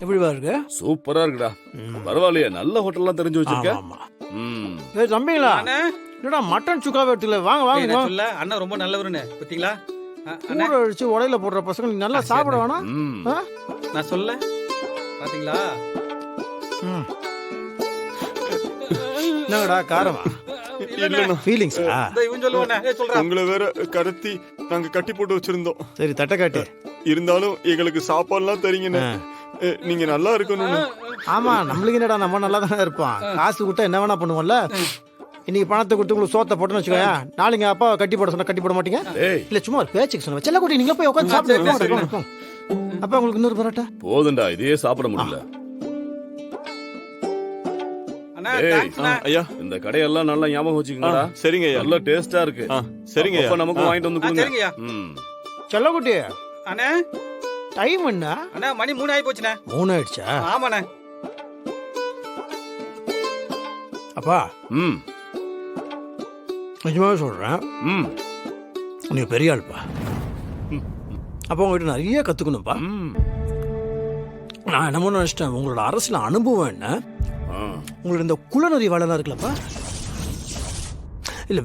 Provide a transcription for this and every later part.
எப்படிவா இருக்கு? சூப்பரா இருக்குடா. பரவாயில்லையே, நல்ல ஹோட்டல்லாம் தெரிஞ்சு வச்சிருக்க. ஆமா. ம். ஏய் தம்பிங்களா, அண்ணே, என்னடா மட்டன் சுக்காவே எடுத்துல வாங்க ஏய், வாங்க நான் வாங்க. சொல்ல அண்ணா ரொம்ப நல்லவருன்னு பாத்தீங்களா? அண்ணா, கூட அடிச்சு உடையில போடுற பசங்க நீ நல்லா சாப்பிட வேணாம். ம். ஆ? நான் சொல்ல பாத்தீங்களா? ம். என்னடா காரமா? இல்லண்ணா, ஃபீலிங்ஸா? இந்த இவன் சொல்லுவானே, ஏய் சொல்றா. உங்களை வேற கடத்தி நாங்க கட்டி போட்டு வச்சிருந்தோம். சரி தட்டை காட்டு. இருந்தாலும் எங்களுக்கு சாப்பாடுலாம் தரீங்கண்ணே. நீங்க நல்லா இருக்கணும்னு. ஆமா, நம்மளுக்கு என்னடா, நம்ம நல்லா தானே இருப்பான். காசு கொடுத்தா என்ன வேணா பண்ணுவோம்ல. இன்னைக்கு பணத்தை கொடுத்து உங்களுக்கு சோத்தை போட்டுன்னு வச்சுக்கோயா, நாளைக்கு அப்பா கட்டி போட சொன்னா கட்டி போட மாட்டீங்க. ஏய், இல்ல சும்மா ஒரு பேச்சுக்கு சொன்ன செல்ல குட்டி, நீங்க போய் உட்காந்து சாப்பிடுங்க. அப்பா உங்களுக்கு இன்னொரு பரோட்டா. போதும்டா, இதையே சாப்பிட முடியல. அண்ணா, ஏய், தேங்க்ஸ்ண்ணா. ஐயா, இந்த கடையெல்லாம் நல்லா ஞாபகம் வச்சுக்கோங்கடா. சரிங்க ஐயா. நல்ல டேஸ்டா இருக்கு. சரிங்க ஐயா. அப்ப நமக்கு வாங்கிட்டு வந்து கொடுங்க. சரிங்கய்யா. ம். செல்ல குட்டி, அண்ணே, டைம் என்ன? அண்ணா மணி 3 ஆகி போச்சுண்ணே. 3 ஆயிடுச்சா? ஆமாண்ணே. அப்பா ம். நிஜமாவே சொல்றேன், ம். நீங்க பெரிய ஆள்ப்பா. அப்பா உங்ககிட்ட நிறைய கத்துக்கணும்ப்பா. ம். நான் என்னமோ நினைச்சிட்டேன், உங்களோட அரசியல் அனுபவம் என்ன, ஆ. உங்களுக்கு இந்த குலநறி வேலைலாம் இருக்குல்லப்பா. இல்ல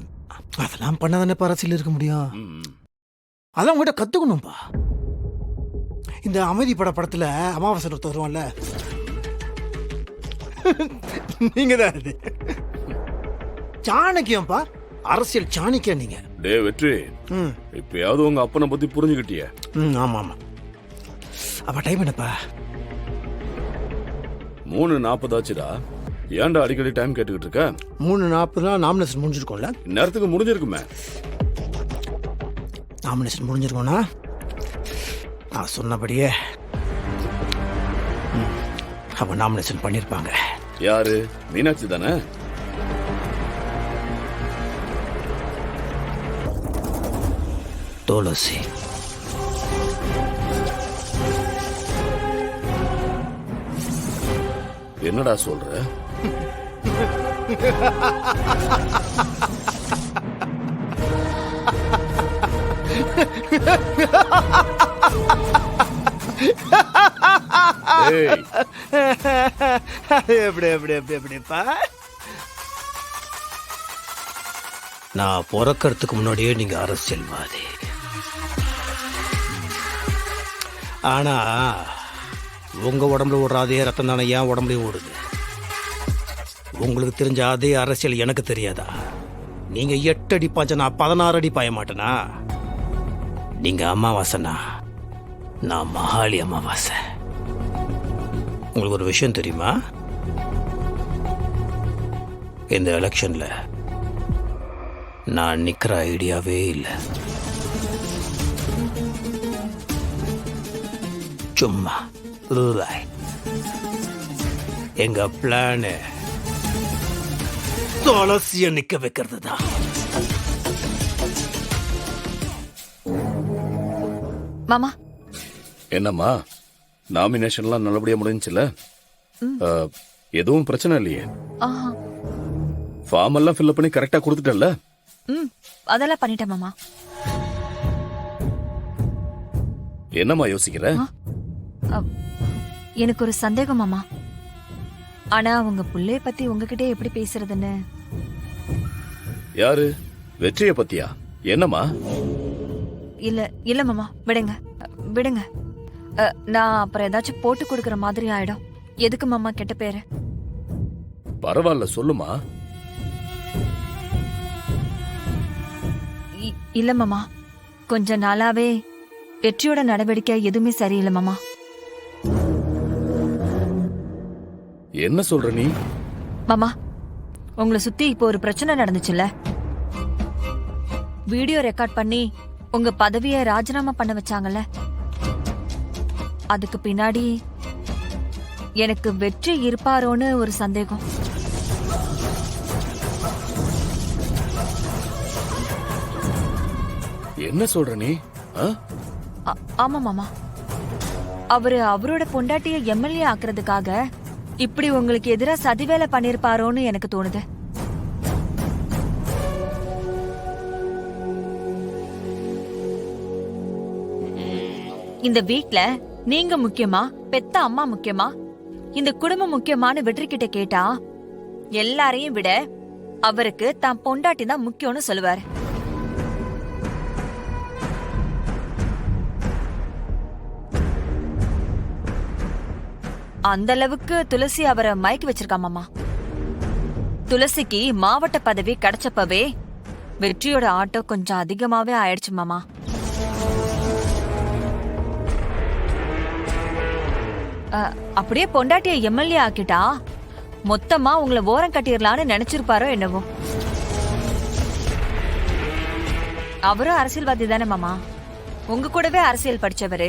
அதெல்லாம் பண்ணாதானே அரசியல் இருக்க முடியும். ம். அதான் உங்ககிட்ட கத்துக்கணும்ப்பா. இந்த அமைதி படத்துல அமாவாசை ஒருத்தர் வருவான்ல, நீங்க தான் அது. சாணக்கியம்ப்பா, அரசியல் சாணக்கியம் நீங்க. டேய் வெற்றி, ம் இப்பயாவது உங்க அப்பனை பத்தி புரிஞ்சுக்கிட்டிய? ம் ஆமா ஆமா. அப்ப டைம் என்னப்பா? 3:40 ஆச்சுடா. ஏன்டா அடிக்கடி டைம் கேட்டுக்கிட்டு இருக்க? 3:40 நாமினேஷன் முடிஞ்சிருக்கோம்ல. இந்நேரத்துக்கு முடிஞ்சிருக்குமே. நாமினேஷன் முடிஞ்சிருக்கோம்னா நான் சொன்னபடியே அப்ப நாமினேஷன் பண்ணிருப்பாங்க. யாரு? மீனாட்சி தானே? துளசி. என்னடா சொல்ற? ஏய், எப்படி எப்படி எப்படி எப்படிப்பா? நான் பிறக்கிறதுக்கு முன்னாடியே நீங்க அரசியல்வாதி. ஆனா உங்க உடம்புல ஓடுற அதே ரத்தம் தானே என் உடம்புலயும் ஓடுது. உங்களுக்கு தெரிஞ்ச அதே அரசியல் எனக்கு தெரியாதா? நீங்க 8 அடி பாய்ச்ச நான் 16 அடி பாய மாட்டேனா? நீங்க அமாவாசைனா நான் மகாளி அமாவாசை. உங்களுக்கு ஒரு விஷயம் தெரியுமா? இந்த எலெக்ஷன்ல நான் நிக்கிற ஐடியாவே இல்லை. சும்மா ரூலாய். எங்க பிளான் துளசிய நிக்க வைக்கிறது தான். மாமா, என்னம்மா நாமினேஷன்லாம் நல்லபடியா முடிஞ்சுல? எதுவும் பிரச்சனை இல்லையே? ஆஹா, ஃபார்ம் எல்லாம் ஃபில் பண்ணி கரெக்டா கொடுத்துட்டல? ம், அதெல்லாம் பண்ணிட்டேன் மாமா. என்னம்மா யோசிக்கிற? எனக்கு ஒரு சந்தேகம் மாமா. ஆனா உங்க புள்ளைய பத்தி உங்ககிட்ட எப்படி பேசுறதுன்னு. யாரு? வெற்றிய பத்தியா? என்னம்மா? இல்ல இல்ல மாமா, விடுங்க விடுங்க. நான் அப்புறம் ஏதாச்சும் போட்டு கொடுக்கற மாதிரி ஆயிடும். எதுக்கு மாமா கெட்ட பேரு? பரவாயில்ல, சொல்லுமா. இல்ல மாமா, கொஞ்ச நாளாவே வெற்றியோட நடவடிக்கை எதுவுமே சரியில்லை மாமா. என்ன சொல்ற நீ? மாமா, உங்களை சுத்தி இப்போ ஒரு பிரச்சனை நடந்துச்சுல்ல? வீடியோ ரெக்கார்ட் பண்ணி உங்க பதவியை ராஜினாமா பண்ண வச்சாங்கல்ல? அதுக்கு பின்னாடி எனக்கு வெற்றி இருப்பாரோன்னு ஒரு சந்தேகம். என்ன சொல்ற நீ? ஆமா மாமா, அவரோட பொண்டாட்டிய எம்எல்ஏ ஆக்குறதுக்காக இப்படி உங்களுக்கு எதிரா சதிவேலை பண்ணிருப்பாரோன்னு எனக்கு தோணுது. இந்த வீட்ல நீங்க முக்கியமா, பெத்த அம்மா முக்கியமா, இந்த குடும்பம் முக்கியமான வெற்றி கிட்ட கேட்டா எல்லாரையும் விட அவருக்கு தான் பொண்டாட்டி தான் முக்கியம்னு சொல்லுவாரு. அந்த அளவுக்கு துளசி அவரை மயக்கி வச்சிருக்கா மாமா. துளசிக்கு மாவட்ட பதவி கிடைச்சப்பவே வெற்றியோட ஆட்டோ கொஞ்சம் அதிகமாவே ஆயிடுச்சு மாமா. அப்படியே பொண்டாட்டிய எம்எல்ஏ ஆக்கிட்டா மொத்தமா உங்களை ஓரம் கட்டிடலான்னு நினைச்சிருப்பாரோ என்னவோ. அவரும் அரசியல்வாதி தானே மாமா, உங்க கூடவே அரசியல் படிச்சவரு.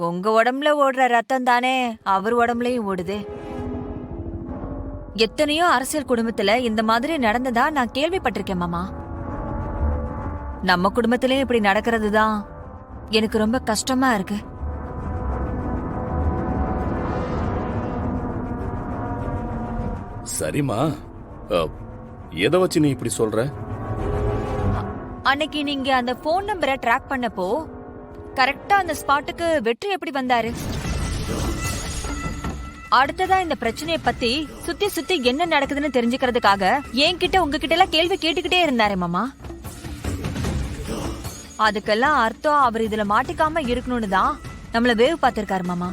உங்க உடம்புல ஓடுற ரத்தம் தானே அவர் உடம்புலயும் ஓடுது. எத்தனையோ அரசியல் குடும்பத்துல இந்த மாதிரி நடந்ததா நான் கேள்விப்பட்டிருக்கேன் மாமா. நம்ம குடும்பத்திலயும் இப்படி நடக்கிறது தான் எனக்கு ரொம்ப கஷ்டமா இருக்கு. சரிம்மா, எதை வச்சு நீ இப்படி சொல்ற? அன்னைக்கு நீங்க அந்த போன் நம்பரை ட்ராக் பண்ணப்போ கரெக்டா அந்த ஸ்பாட்டுக்கு வெற்றி எப்படி வந்தாரு? அடுத்ததா இந்த பிரச்சனைய பத்தி சுத்தி சுத்தி என்ன நடக்குதுன்னு தெரிஞ்சுக்கிறதுக்காக என்கிட்ட உங்ககிட்ட எல்லாம் கேள்வி கேட்டுக்கிட்டே இருந்தாரே மாமா. அதுக்கெல்லாம் அர்த்தம் அவர் இதுல மாட்டிக்காம இருக்கணும்னு தான் நம்மள வேவு பார்த்திருக்காரு மாமா.